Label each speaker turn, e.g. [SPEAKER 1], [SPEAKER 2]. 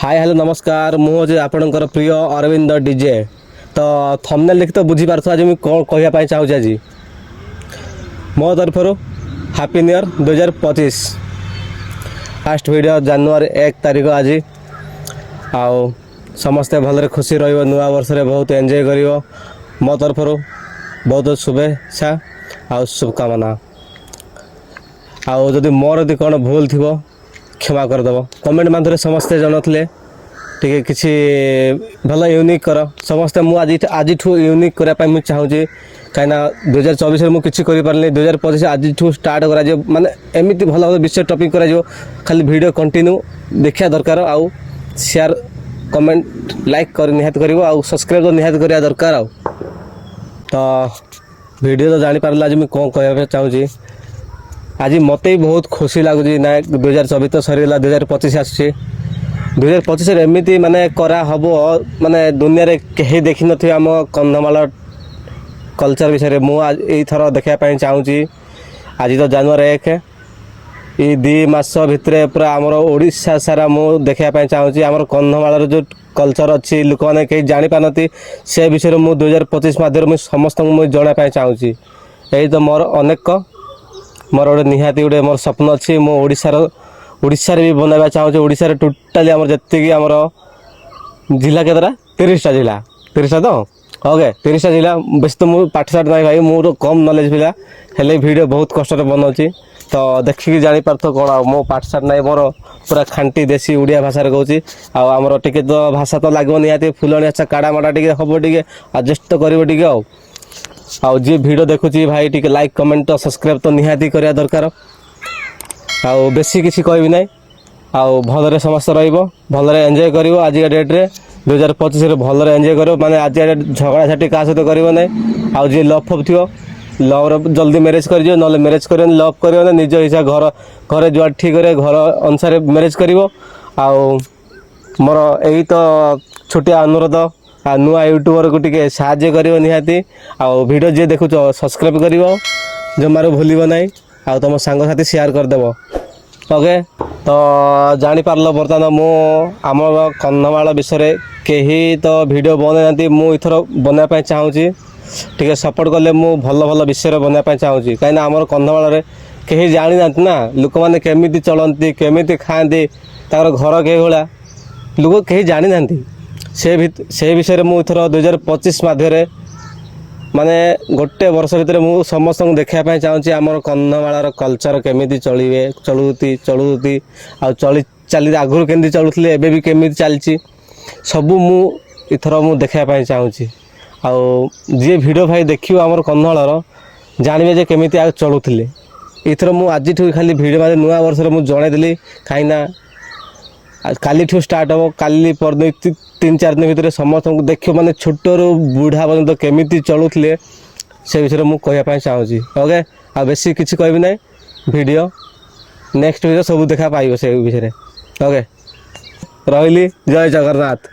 [SPEAKER 1] Hi hello नमस्कार मुझे आपणकर प्रिय अरविंद डीजे तो थंबनेल देखि तो बुझी पारथो आज कौन कहवाई चाहूँ आज मो तरफ happy new year 2025 first video जनवरी 1 तारीख आज आउ समस्ते भलरे खुशी रहिबो नुआ वर्ष रे बहुत एंजॉय करिवो मो तरफ बहुत शुभेच्छा आउ शुभकामना आउ जदि मोर यदि कौन भूल थी क्षमा करदेव कमेंट माध्यम समस्ते जनते टे किसी भल यूनिक कर समस्ते मुझे आज यूनिक करने चाहूँगी कहीं 2024 में मुझे कर 2025 आज स्टार्ट कर माने एमती भल भल विषय टॉपिक कर खाली वीडियो कंटिन्यू देखा दरकार आउ शेयर कमेंट लाइक कर निहात कर सब्सक्राइब तो निहात करा दरकार आउ तो वीडियो तो जापर आज मुझे कौन कहना चाहूँगी आज मत भी बहुत खुशी लगुच ना 2024 तो सरीगला 2025 आसुची 2025 एमती माने करा हम माने दुनिया रे कहीं देखी नथिबे आम कंधमाल कल्चर विषय में मुझे थर देखापी चाहूँगी आज तो जनवरी 1 ये 2 मास भितर पूरा आमर ओडिशा सारा मुझे देखापी चाहूँगी आमर कंधमाल जो कल्चर अच्छी लोक मैंने कहीं जापारती से विषय में 2025 मध्यम समस्त मुझे जानापी चाहूँगी यही तो मोर अनेक मोर गोटे निहाती गोटे मोर स्वप्न अच्छी मुझे भी बनवा चाहूँगी ओडिशा टोटाली आमर जी आमर जिला केतरा 30टा जिला 30टा तो ओके 30टा जिला बेस तो मुझे पाठशाठ ना भाई मोर कम नॉलेज पिला हेले वीडियो बहुत कष्ट बनाऊँगी तो देखिकी जापारथ कौन मो पाठशाठ ना मोर पूरा खांटी देसी ओडिया भाषा कहूँ आमर टे तो भाषा तो लगे निहाती फुलणी काड़ा माड़ा टे हम टे आडजस्ट तो कर आउ जी वीडियो देखुची भाई टी लाइक कमेंट तो सब्सक्राइब तो निहाती करिया दरकार आउ बेसी किसी कहबी ना आउ भलरे समस्त रहिबो भलरे एंजॉय करिवो आज डेट रे 2025 रे भलरे एंजॉय करिवो माने आज झगड़ा झाटी का सहित करिवो नै आउ जी लव फव थियो लव रे जल्दी मैरिज कर दियो नले मैरिज करियो लव करियो नै निज हिसाब घर जुआ ठीक करे घर अनुसार मैरिज करिवो आउ मोर एई तो छोटिया अनुरोध आ नुआ यूट्यूबर को टिके साहाଯ୍य करिवो निहाती आउ वीडियो जे देखुच सब्सक्राइब करिवो जमारो भूलिबो नै आउ तुम सांग साथी शेयर कर देबो ओके तो जानी पारलो बर्तमान मु आम कंधमाल विषय कहीं तो वीडियो बनाई मु इथर बनापी चाहूँगी टे सपोर्ट कले मु भल भल विषय बनापी चाहूँगी कहीं आमर कंधमाल रे कहीं जानी ना ना लोक मैंने केमिति चलती केमिति खाती तार घर कई भाया लोक कहीं जानी ना से विषय में इथर 2025 मध्य माने गोटे वर्ष भितर मु समस्त देखापी चाहूँगी आमर कंधमाल कल्चर केमिति चलुती आ चली आगुरी केमती चलुले एबे भी केमिति चलती सबू मु इथर मु देखापी चाहूँगी आउ जी वीडियो भाई देखियो आमर कंधमाल जानवे जे केमिति आ चलुले इथर मु आज खाली वीडियो माने नुआ वर्ष मु जनईदेली कहीं काली स्टार्ट हम काली पर 3-4 दिन भितर समस्त देख माने छोट रू बुढ़ा पर्यटन केमिति चलुले से विषय में कहवाई चाहूँगी ओके आ बेसी किसी कहबी ना वीडियो नेक्स्ट वीडियो सब देखा पाइब से विषय ओके रही जय जगन्नाथ।